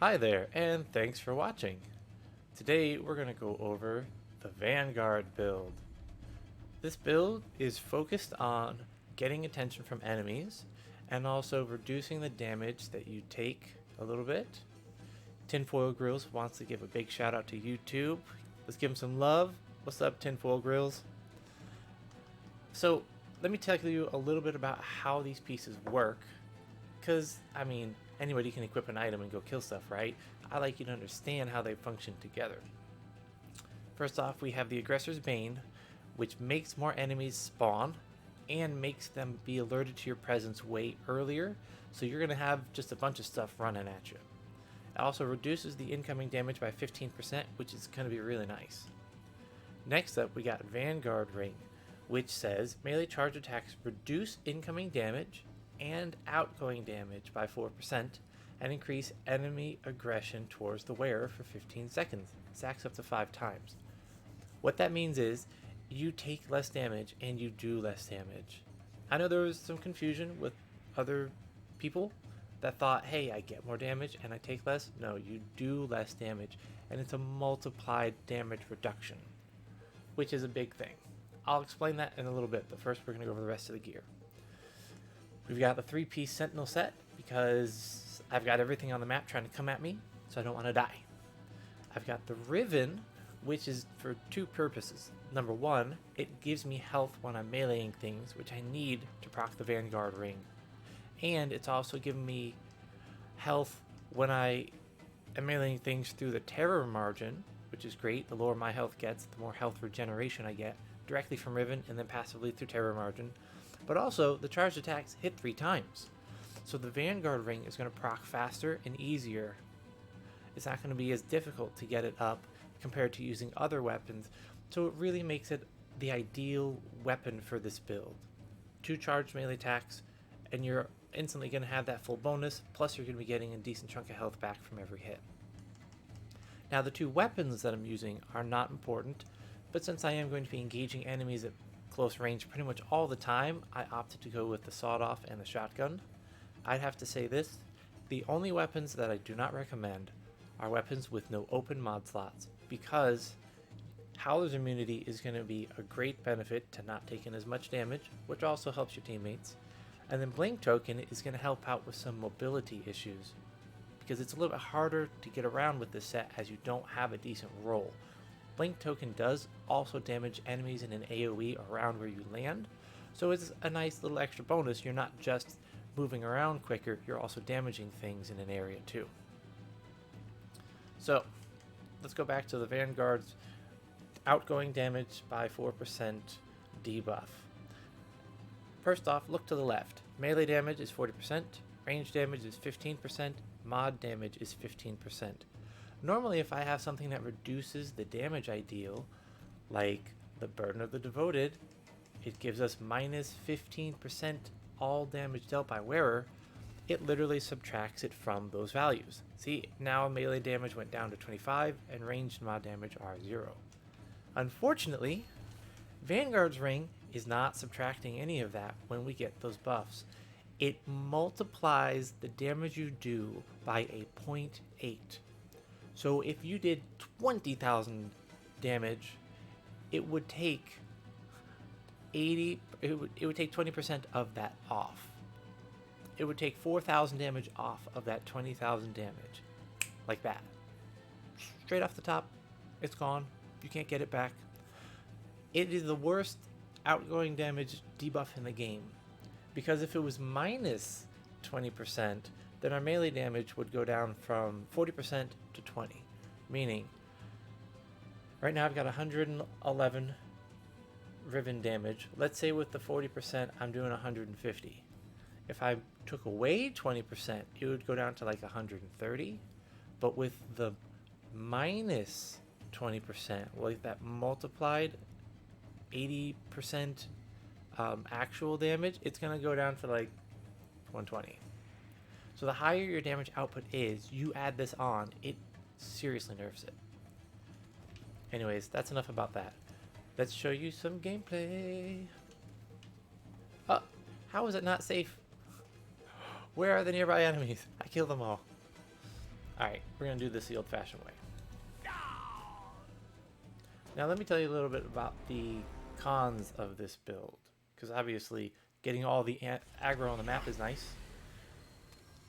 Hi there, and thanks for watching. Today we're going to go over the Vanguard build. This build is focused on getting attention from enemies and also reducing the damage that you take a little bit. Tinfoil Grills wants to give a big shout out to YouTube. Let's give him some love. What's up, Tinfoil Grills? So let me tell you a little bit about how these pieces work, because anybody can equip an item and go kill stuff, right? I like you to understand how they function together. First off, we have the Aggressor's Bane, which makes more enemies spawn and makes them be alerted to your presence way earlier, so you're going to have just a bunch of stuff running at you. It also reduces the incoming damage by 15%, which is going to be really nice. Next up, we got Vanguard Ring, which says melee charge attacks reduce incoming damage and outgoing damage by 4% and increase enemy aggression towards the wearer for 15 seconds. Stacks up to 5 times. What that means is you take less damage and you do less damage. I know there was some confusion with other people that thought, hey, I get more damage and I take less. No, you do less damage, and it's a multiplied damage reduction, which is a big thing. I'll explain that in a little bit, but first we're going to go over the rest of the gear. We've got the 3-piece Sentinel set because I've got everything on the map trying to come at me, so I don't want to die. I've got the Riven, which is for 2 purposes. Number 1, it gives me health when I'm meleeing things, which I need to proc the Vanguard Ring. And it's also giving me health when I am meleeing things through the Terror Margin, which is great. The lower my health gets, the more health regeneration I get directly from Riven and then passively through Terror Margin. But also, the charged attacks hit 3 times. So the Vanguard Ring is going to proc faster and easier. It's not going to be as difficult to get it up compared to using other weapons. So it really makes it the ideal weapon for this build. 2 charged melee attacks, and you're instantly going to have that full bonus, plus you're going to be getting a decent chunk of health back from every hit. Now the 2 weapons that I'm using are not important, but since I am going to be engaging enemies at close range pretty much all the time, I opted to go with the sawed-off and the shotgun. I'd have to say this, the only weapons that I do not recommend are weapons with no open mod slots, because Howler's immunity is going to be a great benefit to not taking as much damage, which also helps your teammates. And then Blink Token is going to help out with some mobility issues, because it's a little bit harder to get around with this set as you don't have a decent roll. Blink Token does also damage enemies in an AoE around where you land, so it's a nice little extra bonus. You're not just moving around quicker, you're also damaging things in an area too. So, let's go back to the Vanguard's outgoing damage by 4% debuff. First off, look to the left. Melee damage is 40%, range damage is 15%, mod damage is 15%. Normally, if I have something that reduces the damage I deal, like the Burden of the Devoted, it gives us minus 15% all damage dealt by wearer. It literally subtracts it from those values. See, now melee damage went down to 25 and ranged mod damage are 0. Unfortunately, Vanguard's Ring is not subtracting any of that when we get those buffs. It multiplies the damage you do by a 0.8. So if you did 20,000 damage, it would take 80. It would take 20% of that off. It would take 4,000 damage off of that 20,000 damage, like that. Straight off the top, it's gone. You can't get it back. It is the worst outgoing damage debuff in the game, because if it was minus 20%, then our melee damage would go down from 40% to 20. Meaning, right now I've got 111 Riven damage. Let's say with the 40%, I'm doing 150. If I took away 20%, it would go down to like 130. But with the minus 20%, like that multiplied 80% actual damage, it's going to go down to like 120. So the higher your damage output is, you add this on, it seriously nerfs it. Anyways, that's enough about that. Let's show you some gameplay. Oh, how is it not safe? Where are the nearby enemies? I killed them all. Alright, we're going to do this the old-fashioned way. Now let me tell you a little bit about the cons of this build. Because obviously, getting all the aggro on the map is nice,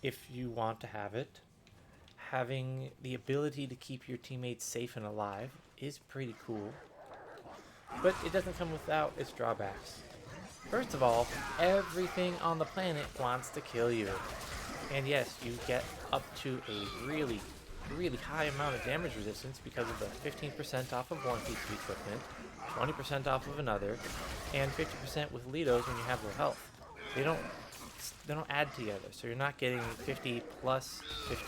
if you want to have it. Having the ability to keep your teammates safe and alive is pretty cool. But it doesn't come without its drawbacks. First of all, everything on the planet wants to kill you. And yes, you get up to a really high amount of damage resistance because of the 15% off of one piece of equipment, 20% off of another, and 50% with Lidos when you have low health. They don't add together, so you're not getting 50 plus 15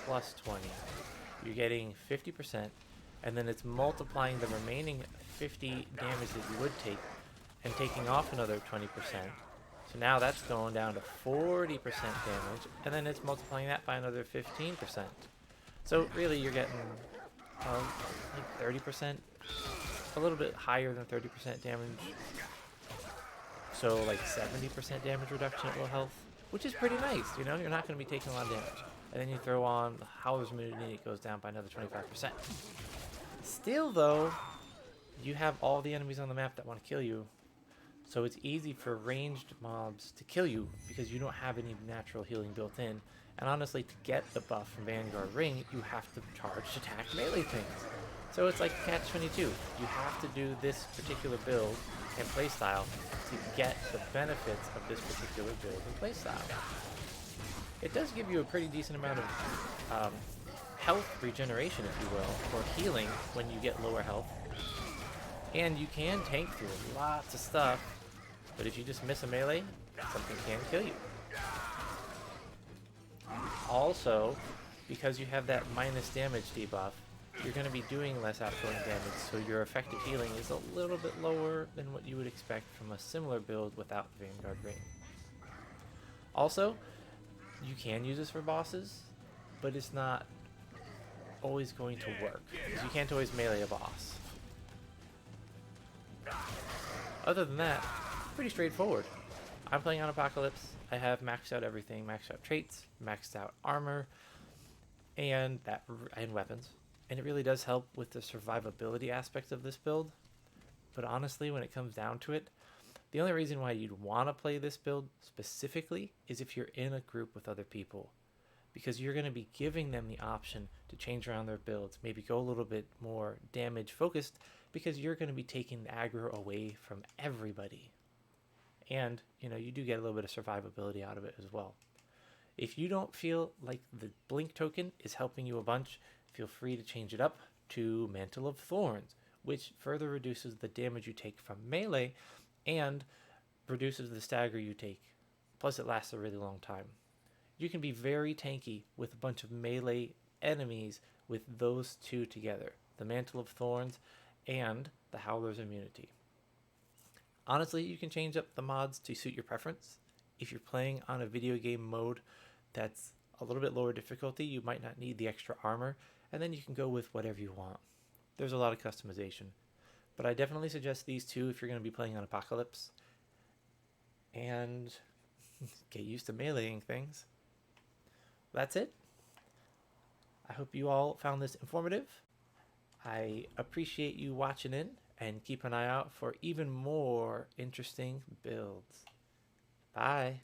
plus 20. You're getting 50%, and then it's multiplying the remaining 50 damage that you would take and taking off another 20%. So now that's going down to 40% damage, and then it's multiplying that by another 15%. So really you're getting like 30%, a little bit higher than 30% damage. So like 70% damage reduction at low health, which is pretty nice, you know, you're not going to be taking a lot of damage. And then you throw on the Howler's Immunity, and it goes down by another 25%. Still though, you have all the enemies on the map that want to kill you. So it's easy for ranged mobs to kill you because you don't have any natural healing built in. And honestly, to get the buff from Vanguard Ring, you have to charge attack melee things. So it's like Catch-22. You have to do this particular build and playstyle to get the benefits of this particular build and playstyle. It does give you a pretty decent amount of health regeneration, if you will, or healing when you get lower health. And you can tank through lots of stuff, but if you just miss a melee, something can kill you. Also, because you have that minus damage debuff, you're going to be doing less outgoing damage, so your effective healing is a little bit lower than what you would expect from a similar build without the Vanguard Ring. Also, you can use this for bosses, but it's not always going to work, because you can't always melee a boss. Other than that, pretty straightforward. I'm playing on Apocalypse. I have maxed out everything, maxed out traits, maxed out armor, and weapons. And it really does help with the survivability aspect of this build. But honestly, when it comes down to it, the only reason why you'd want to play this build specifically is if you're in a group with other people. Because you're going to be giving them the option to change around their builds, maybe go a little bit more damage focused, because you're going to be taking the aggro away from everybody. And, you know, you do get a little bit of survivability out of it as well. If you don't feel like the Blink token is helping you a bunch, feel free to change it up to Mantle of Thorns, which further reduces the damage you take from melee and reduces the stagger you take. Plus it lasts a really long time. You can be very tanky with a bunch of melee enemies with those two together, the Mantle of Thorns and the Howler's Immunity. Honestly, you can change up the mods to suit your preference. If you're playing on a video game mode that's a little bit lower difficulty, you might not need the extra armor, and then you can go with whatever you want. There's a lot of customization. But I definitely suggest these two if you're going to be playing on Apocalypse. And get used to meleeing things. That's it. I hope you all found this informative. I appreciate you watching in, and keep an eye out for even more interesting builds. Bye.